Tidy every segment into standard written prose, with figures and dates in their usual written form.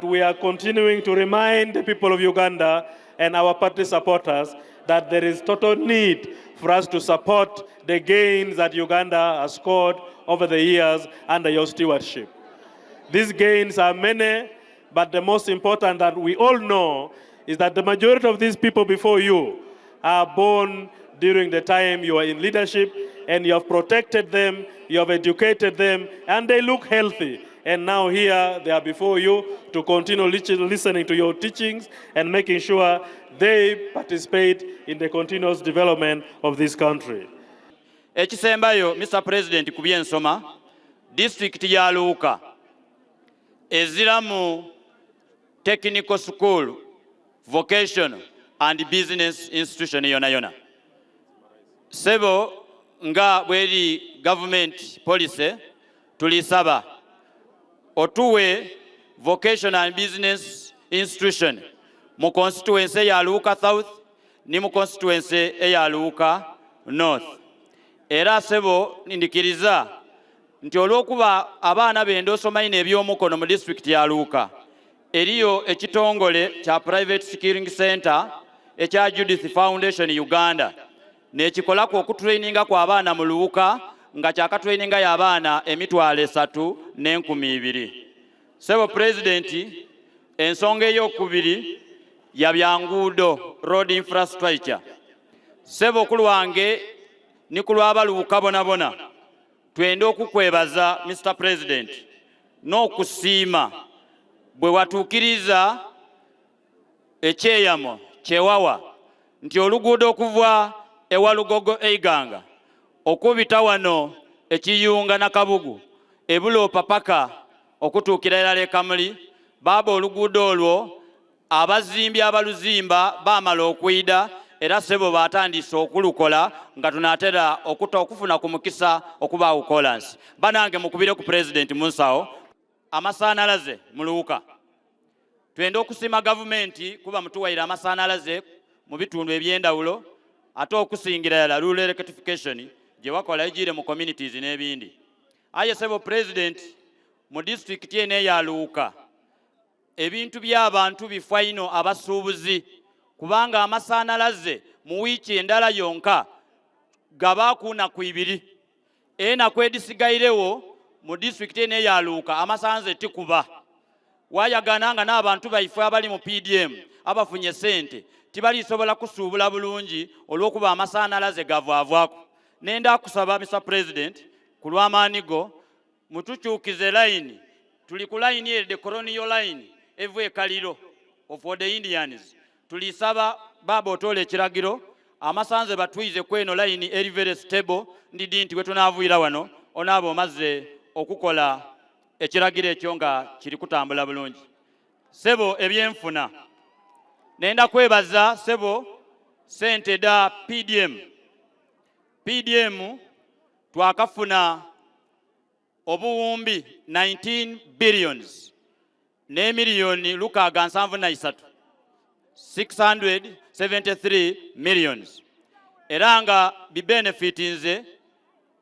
We are continuing to remind the people of Uganda and our party supporters that there is total need for us to support the gains that Uganda has scored over the years under your stewardship. These gains are many, but the most important that we all know is that the majority of these people before you are born during the time you are in leadership, and you have protected them, you have educated them, and they look healthy. And now here they are before you to continue listening to your teachings and making sure they participate in the continuous development of this country. Ekisembayo, Mr. President, kubyensoma, district ya Luuka, eziramu technical school, vocational and business institution yona yona. Sebo nga bweri government policy tulisaba otuwe vocational and business institution mu constituency ya Luuka South ni mu constituency ya Luuka North. Era sebo ndikiriza nti olwokuba abaana bende osoma ine ebyomukono mu district ya Luuka eriyo ekitongole kya private skilling center ekya Judith Foundation Uganda nekikola ku okutraininga kwa abaana mu Luuka nga kyakatraininga ya abaana emitwalo 3,200. Sebo President, ensonga ey'okubiri ya byanguudo road infrastructure. Sebo kulwange ni kulwaba Luuka bonabona twende okukwebaza Mr. President n'okusiima bwe watuukiriza ekyeyamo kyewawa nti oluguudo okuva ewalugogo Eiganga okubita wano ekiyunga na Kabugu ebuloopa paka okutuukira ddala e Kamuli baaba oluguudo olwo abazimbi abaluzimba baamala okwida era sebo batandise okulukola nga tunaatera okufuna ku mukisa okubaawo kolansi. Banange mukubire ku President Munsawo amasanalaze mu Luuka. Twende okusima gavumenti kuba mutuwaire amasanalaze mu bitundu ebyendawulo ate okusingira ddala rural electrification gye wakola ejire mu communities n'ebindi. Aye sebo President mu district ene ya Luuka ebintu by'abantu bifaino abasuubuzi kubanga amasanalaze mu wiiki endala yonka gabaakuna ku 2 enaku edisigairewo mu district ene ya Luuka amasanze tikuba wayagananga n'abantu baife abali mu PDM abafunye sente tibalisobola kusuubula bulungi olw'okuba amasanalaze gavaavaako. Nenda kusaba Mr. President ku lw'amaanigo mutukyukize line tuli ku line eri the colonial line evu ekaliro for the Indians tulisaba baba otole ekiragiro amasanze batwize kweno line eri very stable ndidi nti wetunaavuira wano onaabo mazze okukola ekiragiro ekyo nga kiri kutambula bulungi. Sebo ebyenfuna nenda kwebaza sebo sente da PDM twakafuna obuwumbi 19 billions ne miliyoni Luuka 73 673 millions. Eranga bibenefitinze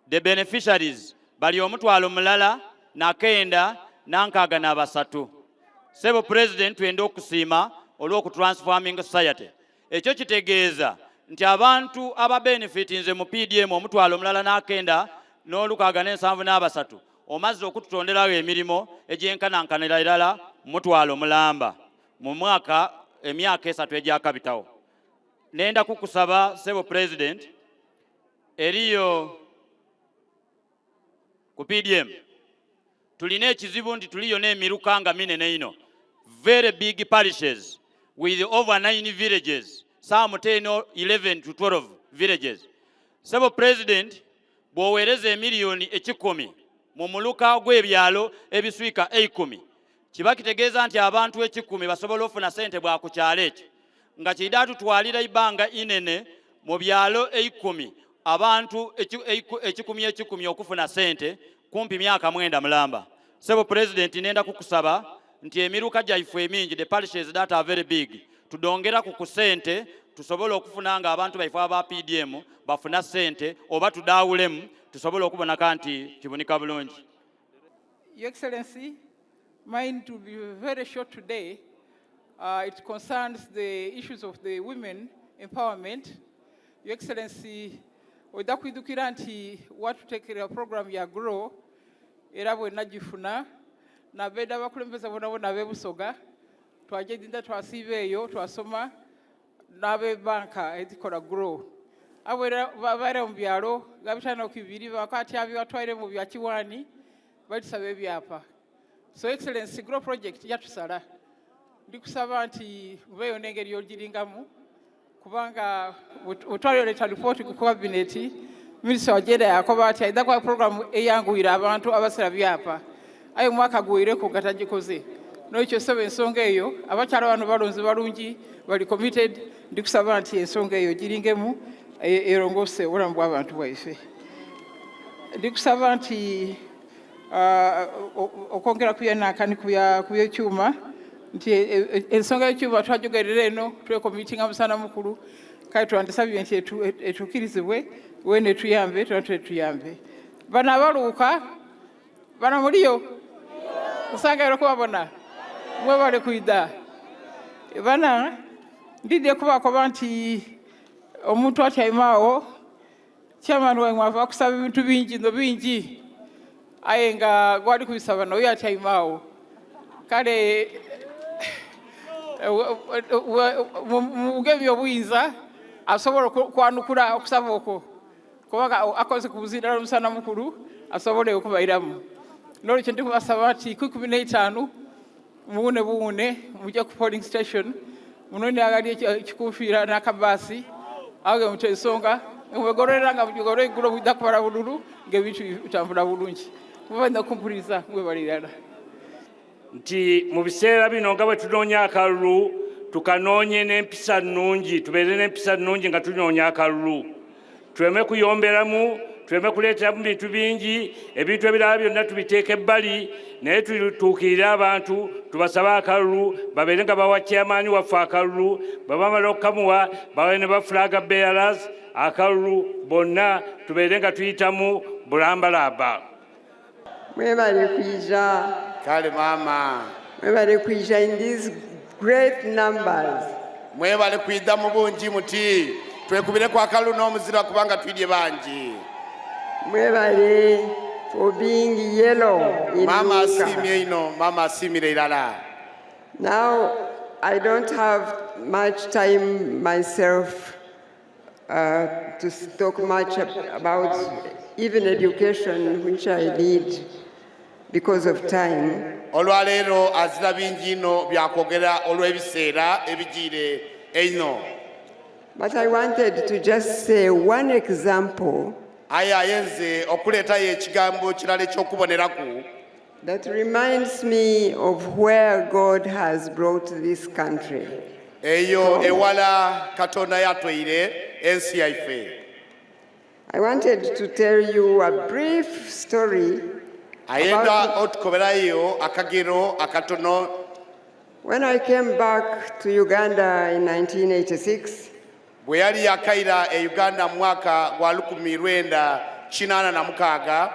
the beneficiaries bali omutwalo mulala na kenda nankaaga n'abasatu. Sebo President twende okusiima olw'okutransforming society. Ekyo kitegeeza nti abantu ababenefitinze mu PDM omutwalo mulala na kenda n'olukaaga n'ensanvu n'abasatu omazze okututonderawo emirimo egyenkanankanira ddala mutwalo mulamba mu mwaka emyaka 3 egyakabitawo. Nenda kukusaba sebo President eriyo ku PDM tulina ekizibu nti tuliyo n'emiruka nga minene ino very big parishes with over 9 villages, some 10 or 11 to 12 villages. Sebo President bw'oweereza emiliyoni 10 mu muluka gw'ebyalo ebiswika 10 kiba kitegeeza nti abantu 10 basobola ofuna sente bwa ku kyalo ekyo nga kidatu twalira ibanga inene mu byalo 10 abantu 10 okufuna sente kumpi myaka 9 mulamba. Sebo President nenda kukusaba nti emiruka gyaife emingi the parishes that are very big tudongera ku kusente tusobole okufuna nga abantu baife aba PDM bafuna ssente oba tudaawulemu tusobole okubonako nti kibunika bulungi. Your Excellency, mine to be very short today. It concerns the issues of the women empowerment. Your Excellency, ojja kuidukira nti watuteekera program ya GROW era bwenna gifuna nabeera abakulembeze bonna ab'ebusoga twagenda twasiiba eyo twasoma n'abebanka ezikola GROW abo era babeera mu byalo nga bitano ku bibiri bakatyabi batwaire mu bya Kiwani batusaba ebyapa. So Excellency, GROW project yatusala ndikusaba nti mubeeyo n'engeri yogiringamu kubanga otwaleta report ku cabinet minisita wagenda yakoba ati aidha kwa program eyanguira abantu abasala byapa ayo mwaka guwireko gatagikoze n'ekyo sebe ensonga eyo abakyala bano balonze balungi bali committed ndikusaba nti ensonga eyo giringemu erongose obulamu bw'abantu bwaife. Ndikusaba nti okwongera kuyanakani kuby'ekyuma nti ensonga y'ekyuma twajogerera eno twekomitinga musana mukulu kale twandisabye nti etukirizibwe wene tuyambe tuyambe bano abaluuka bano muliyo usanga era kubabona mwe bali kuida bana ndidde kubakoba nti omuntu atyaimawo chairman waimwe ava kusaba ebintu bingi aye nga gwali kubisaba naye atyaimawo kale mugemi obuyinza asobola kwanukula okusaba okwo kubanga akoze ku buzira n'omusana mukulu asobole okubayiramu n'olwekyo ndi kubasaba nti 15 buwune mujja ku polling station munoni agali ekikufiira n'akabaasi awo mute ensonga mwegololera nga mugigolola eggulo mujja kubala bululu ng'ebintu bitambula bulungi mubanda kumpuliriza mwebalirala nti mu biseera bino nga bwe tunoonya akalulu tukanoonye n'empisa nnungi tubeere n'empisa nnungi nga tunoonya akalulu tuleme kuyomberamu tuleme kuleeteramu bintu bingi ebintu ebirala byonna tubiteeka ebbali naye tutuukirire abantu tubasabe akalulu babeere nga bawa chairman waffe akalulu babamala okukamuwa bawe ne bafulaga bearers akalulu bonna tubeere nga tuyitamu bulambalamba. Mwebale kuija. Kale mama. Mwebale kuija in these great numbers. Mwebale kuida mu bungi muti twekubire kwa kalu n'omuzira kubanga twidye bangi. Mwebale for being yellow in Mama Luuka. asimye ino, mama asimire irala. Now I don't have much time myself to talk much about even education, which I did because of time. Olwaleero azira bingi ino byakwogera olw'ebiseera ebigire eino. But I wanted to just say one example Aye ayenze okuleetayo ekigambo kirala eky'okuboneraku that reminds me of where God has brought this country. eyo ewala Katonda yatweire ensi yaife. I wanted to tell you a brief story Ayenda otukoberayo akagero akatono. when I came back to Uganda in 1986. Bwe yali yakaira e Uganda mwaka gwa 1986.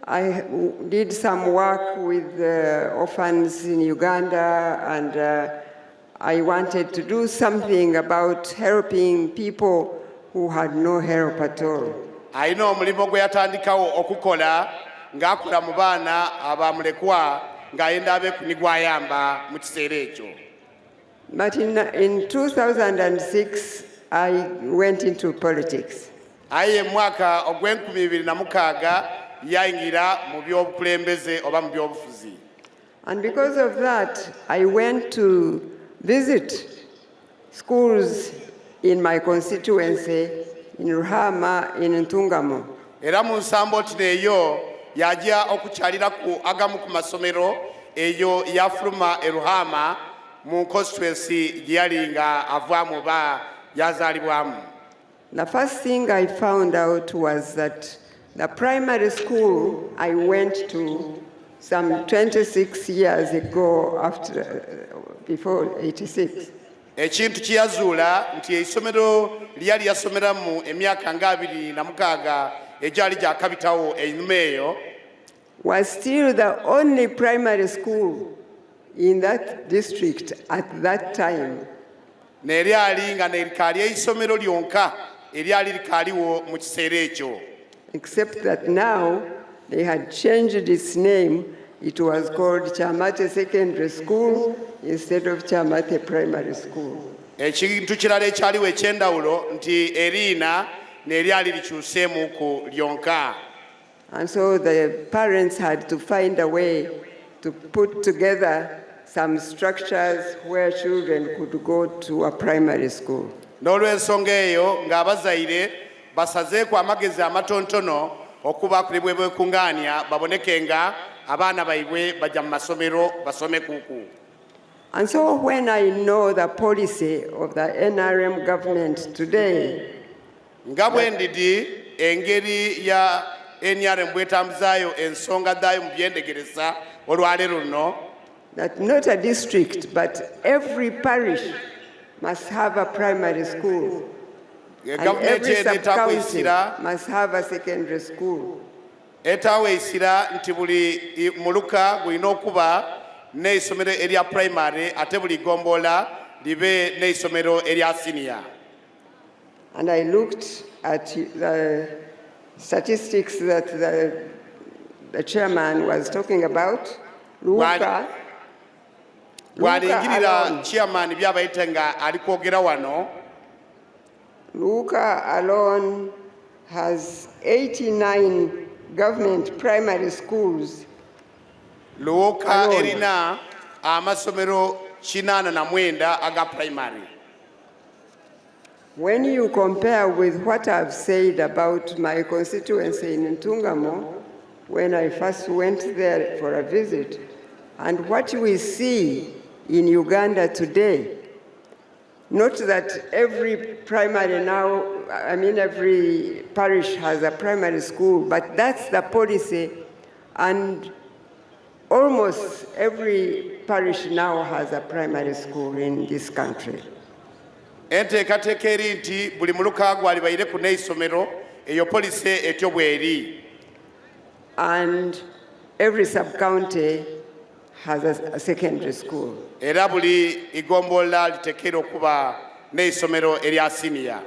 I did some work with orphans in Uganda, and I wanted to do something about helping people who had no help at all. Ayina omulimo gwe yatandikawo okukola ng'akola mu baana abamulekwa ng'ayenda abe nigwayamba mu kiseera ekyo. But in 2006, I went into politics. Aye mwaka ogw'2006 yayingira mu by'obukulembeze oba mu by'obufuzi. And because of that, I went to visit schools in my constituency, in Ruhama, in Ntungamo. Era mu nsambo eyo yajja okukyalira ku agamu ku masomero eyo yafuluma e Ruhama mu constituency gye yali nga avaamu ba yazaalibwamu. The first thing I found out was that the primary school I went to some 26 years ago, before 86, ekintu kyeyazuula nti essomero lyali yasomeramu emyaka nga 26 egyali gyakabitawo ennyuma eyo was still the only primary school in that district at that time. neryali nga nerikaali essomero lyonka eryali likaaliwo mu kiseera ekyo. Except that now they had changed its name. It was called Chamate Secondary School instead of Chamate Primary School. ekintu kirala ekyaliwo ekyendawulo nti eriina neryali likyuseemu ku lyonka. And so the parents had to find a way to put together some structures where children could go to a primary school. n'olw'ensonga eyo ng'abazaire basazeeko amagezi amatontono okuba kuli bwe bwekuŋŋaanya baboneke nga abaana baibwe bajja mu masomero basome kuuku. And so when I know the policy of the NRM government today, nga bwe ndidi engeri ya NRM bwetambuzaayo ensonga zaayo mu byendegereza olwaleero luno, that not a district but every parish must have a primary school, and gavumenti every eno etaawo sub-county esira must have a secondary school. etaawo esira nti buli muluka gulina okuba n'essomero erya primary ate buli ggombolola libe n'essomero erya senior. And I looked at the statistics that the chairman was talking about. Luuka bw'alingirira chairman by'abayita nga ali kwogera wano, Luuka alone has 89 government primary schools. Luuka erina amasomero 89 aga primary. When you compare with what I've said about my constituency in Ntungamo, when I first went there for a visit, and what we see in Uganda today, not that every primary now, every parish has a primary school, but that's the policy, and almost every parish now has a primary school in this country. enteekateeka eri nti buli muluka gwalibaire ku n'essomero eyo polisi etyo bw'eri. And every sub-county has a secondary school. era buli igombolola litekeera okuba n'essomero erya senior.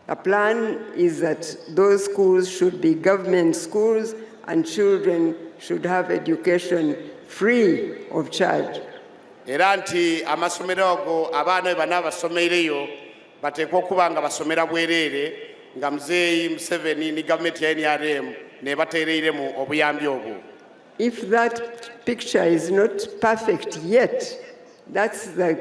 The plan is that those schools should be government schools and children should have education free of charge. era nti amasomero ago abaana bwe banaabasomeireyo bateekwa okuba nga basomera bwereere nga muzeeyi Museveni ne gavumenti ya NRM ne bateereiremu obuyambi obwo. If that picture is not perfect yet, that's the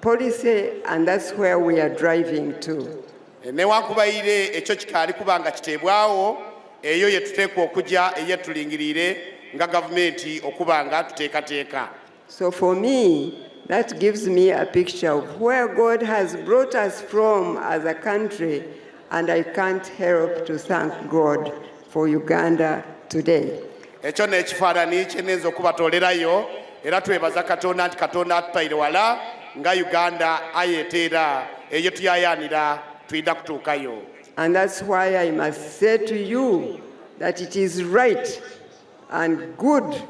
policy and that's where we are driving to. newankubadde ekyo kikaali kuba nga kiteebwawo, eyo ye tuteekwa okujja eyetulingirire nga gavumenti okuba nga tuteekateeka. So for me, that gives me a picture of where God has brought us from as a country, and I can't help to thank God for Uganda today. ekyo n'ekifaananyi kyenenza okubatoolerayo, era twebaza Katonda nti Katonda atutaire wala nga Uganda ayeeteera eyo tuyayaanira tuyinza kutuukayo. And that's why I must say to you that it is right and good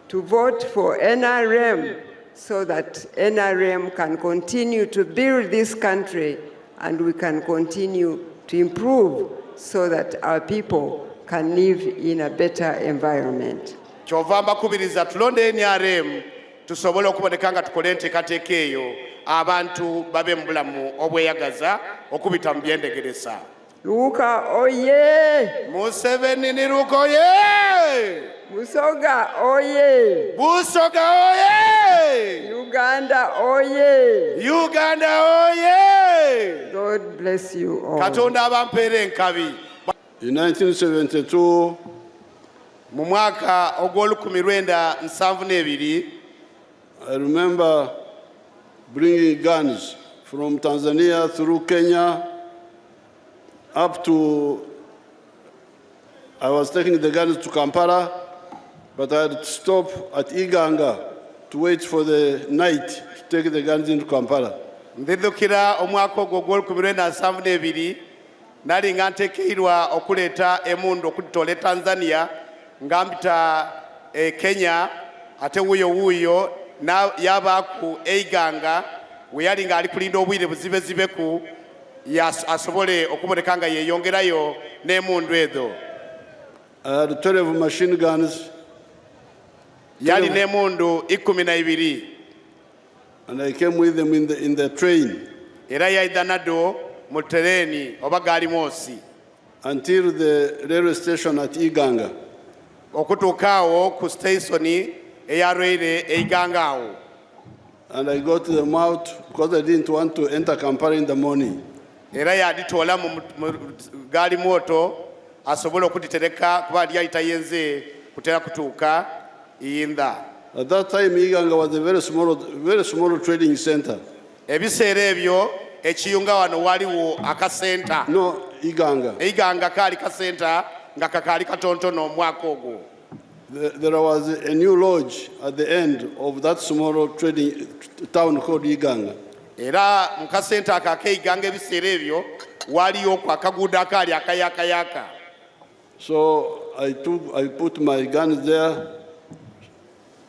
to vote for NRM so that NRM can continue to build this country and we can continue to improve so that our people can live in a better environment. kyova mbakubiriza tulonde NRM tusobole okuboneka nga tukole enteekateeka eyo abantu babe mu bulamu obweyagaza okubita mu byendegereza. Luuka oye! Museveni ni Luuka oye! Musoga oye! Busoga oye! Uganda oye! Uganda oye! God bless you all. Katonda abampeera enkabi. In 1972, mu mwaka ogw'olukumi I remember bringing guns from Tanzania through Kenya up to, I was taking the guns to Kampala, but I had to stop at Iganga to wait for the night to take the guns into Kampala. Ndidukira omwaka ogwo gw'olukumi nali nga ntekeirwa okuleeta emundu okutole Tanzania ngambita Kenya ate wuyo yabaku Eiganga we yali nga ali kulinda obwire buzibezibeku asobole okuboneka nga yeyongerayo n'emundu ezo. I had 12 machine guns. Yali n'emundu 12. And I came with them in the train. Era yaida nado mu tereni oba gaali moosi. Until the railway station at Iganga. Okutuukaawo ku station eya railway Eiganga awo. And I got them out because I didn't want to enter Kampala in the morning. Era yaditoola mu gaali moto asobole okuditereka kuba yali ayitayenze kutera kutuuka Iyinda. At that time, Iganga was a very small trading center. Ebiseera ebyo ekiyunga wano waliwo akasenta. No, Iganga. Iganga kaali kasenta nga kakaali katontono omwaka ogwo. There was a new lodge at the end of that small trading town called Iganga. Era mu kasenta ak'Iganga ebiseera ebyo waliyo akaguudo akaali akayakayaka. So I put my guns there,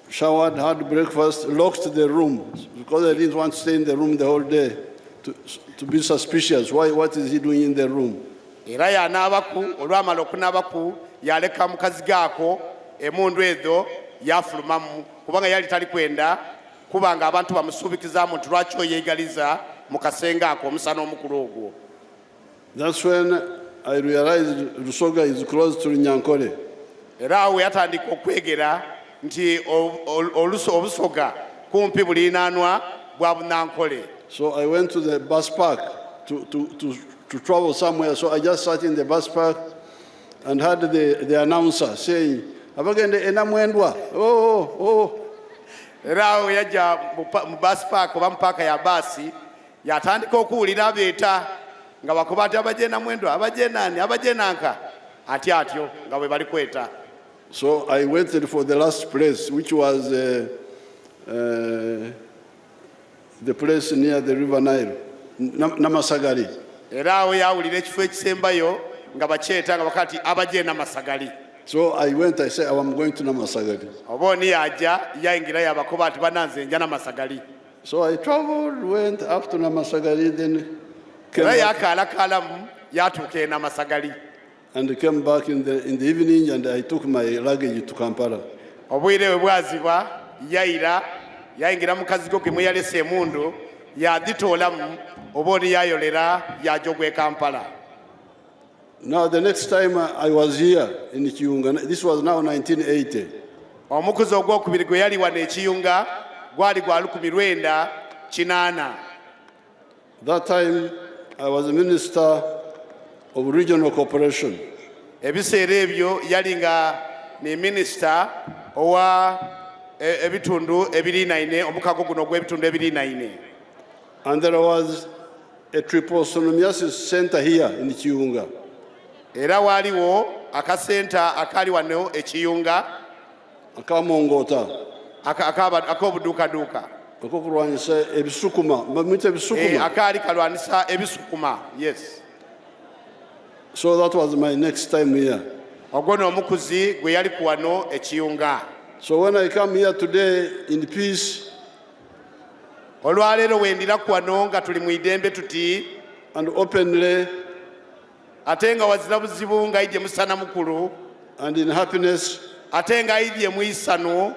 showered, had breakfast, locked the room because I didn't want to stay in the room the whole day to be suspicious. What is he doing in the room? Era yanaabaku olwamala okunaabaku yaleka mukazi gaako emundu ezo yafulumamu kubanga yali tali kwenda kubanga abantu bamusuubikizaamu nti lwaki oyeegaliza mu kasenge ako omusana omukulu ogwo. That's when I realized Rusoga is close to Nyankole. Era awo yatandika okwegera nti obusoga kumpi bulinaanwa bwa Bunankole. So I went to the bus park to travel somewhere. So I just sat in the bus park and had the announcer saying, "Abagende enamwendwa." Oh. Era awo yajja mu bus park oba mu paaka ya baasi yatandika okuwulira abeeta nga bakuba ati abajje namwendwa abajje nani abajje nanka atyo nga bwe bali kweta. So I waited for the last place, which was the place near the River Nile, Namasagari. Era awo yawulira ekifo ekisembayo nga bakyeta nga bakati abajje Namasagari. So I went, I said, I'm going to Namasagari. Obooni yajja yayingira yabakuba ati bananze nja Namasagari. So I traveled, went up to Namasagari, then came Era back, yakaalakaalamu yatuuka e Namasagari. and came back in the evening, and I took my luggage to Kampala. Obwire bwe bwaziba yayingira mu kazigo ke mwe yalese emundu yaditoolamu obooni yayolera yajogwe Kampala. Now the next time I was here in Kiyunga, this was now 1980. Omukuzi ogwokubiri gwe yali wano ekiyunga gwali gwa 1980. That time I was a minister of regional cooperation. Ebiseera ebyo yali nga ne minisita owa ebitundu ebirinaine omukago guno gw'ebitundu ebirinaine. And there was a trypanosomiasis center here in Kiyunga. Era waaliwo akasenta akaali wano ekiyunga Akamongota. ak'obuduukaduuka Akokulwanyisa ebisukuma. Bamwita ebisukuma. akaali kalwanisa ebisukuma. Yes. So that was my next time here. Ogwo n'omukuzi gwe yali ku wano ekiyunga. So when I come here today in peace Olwaleero wendira ku wano nga tuli mu idembe tuti and openly ate nga wazira buzibu ng'ayidye musana mukulu and in happiness ate ng'ayidye mu isano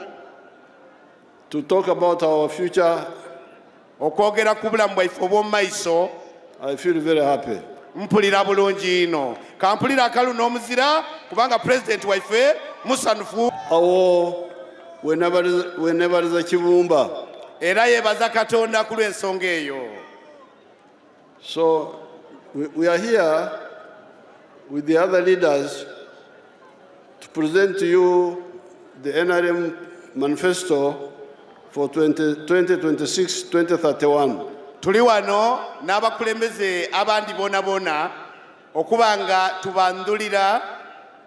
to talk about our future, okwogera ku bulamu bwaife obw'omu maiso, I feel very happy. mpulira bulungi ino. Kampulira akalu n'omuzira kubanga president waife musanufu Awo wenebaliza kibumba. era yeebaza Katonda ku lw'ensonga eyo. So we are here with the other leaders to present to you the NRM Manifesto for 2026-2031. Tuli wano n'abakulembeze abandi boona okuba nga tubandulira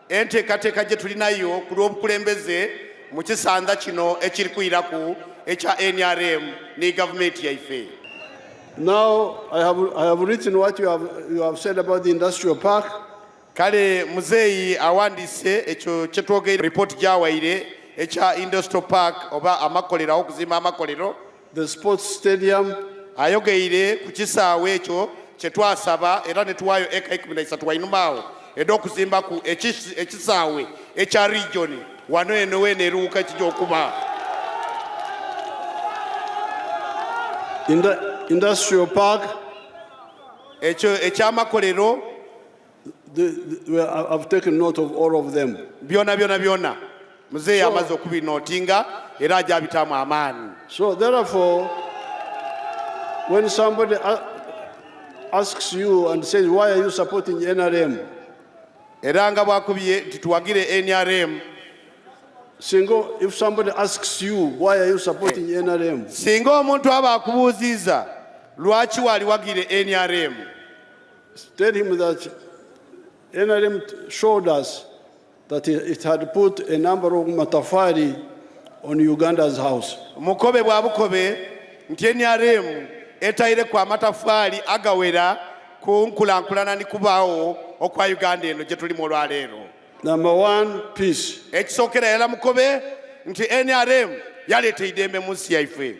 enteekateeka gye tulinayo ku lw'obukulembeze mu kisanza kino ekiri kuyiraku ekya NRM ne gavumenti yaife. Now I have written what you have said about the industrial park. Kale muzeeyi awandise ekyo kye twogera report gy'awaire ekya industrial park oba amakolero okuzimba amakolero. The sports stadium. Ayogeire ku kisaawe ekyo kye twasaba era ne tuwaayo eka 13 wainumaawo ed'okuzimba ku ekisaawe ekya region wano eno wene Luuka ekijja okuba. In the industrial park, ekyamakolero I've taken note of all of them. byonna muzeeyi amaze okubinootinga era ajja abitaamu amaani. So therefore, when somebody asks you and says, why are you supporting NRM? Era nga bwakubye nti tuwagire NRM. Singo, if somebody asks you, why are you supporting NRM? Singa omuntu aba akubuuziza lwaki wali wagire NRM. Tell him that NRM showed us that it had put a number of matafari on Uganda's house. Mukobe bwa bukobe nti NRM etaire kwa matafaali agawera ku nkulankulana ni kubaawo okwa Uganda eno gye tuli mu olwaleero. Number one, peace. Ekisookera era mukobe nti NRM yaleeta idembe mu nsi yaife.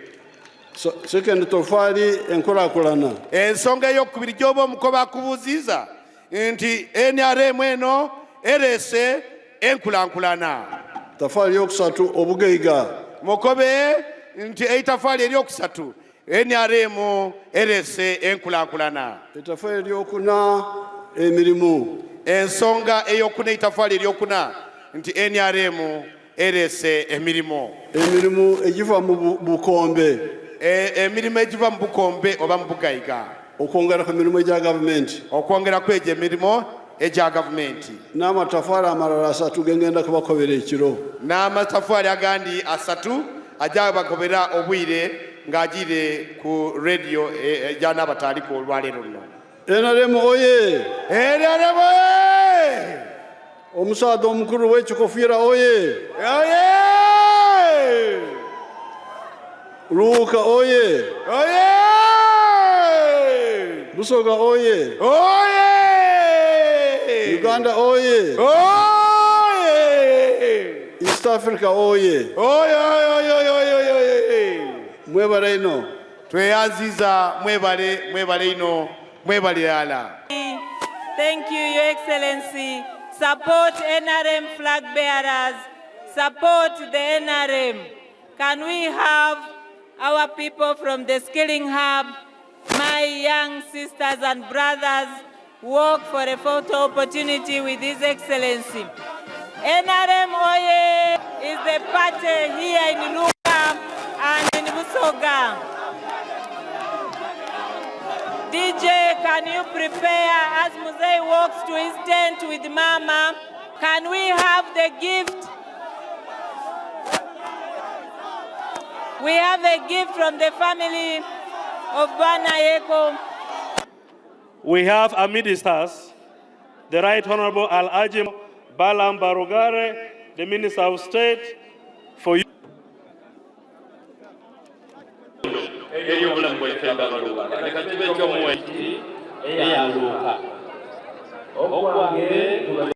So, second, tofali enkulakulana. Ensonga ey'okubiri gy'oba omukobe akubuuziza nti NRM eno ereese enkulankulana. Tafali yokusatu obugeiga. Mukobe nti eitafaali eryokusatu NRM ereese enkulankulana. Etafali eryokuna emirimu. Ensonga ey'okuna eitafaali eryokuna nti NRM ereese emirimu. Emirimu egiva mu bukombe. Emirimu egiva mu bukombe oba mu bugayiga. Okwongera ku mirimu egya gavumenti. Okwongera ku egyo emirimu egya gavumenti. N'amatafaali amalala 3 gengenda kubakobera ekiro. N'amatafaali agandi 3 ajja bakobera obwire ng'agire ku radio egya n'abataaliko olwaleero luno. NRM oye! NRM oye! Omusaadha omukulu w'ekikofiira oye! Oye! Luuka oye! Oye! Busoga oye! Oye! Uganda oye! Oye! East Africa oye! Oye oye oye oye oye! Mwebale ino. Tweyaziza mwebale ino mwebale ala. Thank you, Your Excellency. Support NRM flag bearers. Support the NRM. Can we have our people from the Skilling Hub, my young sisters and brothers, walk for a photo opportunity with His Excellency? NRM Oye is the party here in Luuka and in Busoga. DJ, can you prepare as Musei walks to his tent with Mama? Can we have the gift? We have a gift from the family of Bwana Yeko. We have amidst us the Right Honorable Al-Ajim Balam Barugare, the Minister of State for Youth. Luuka.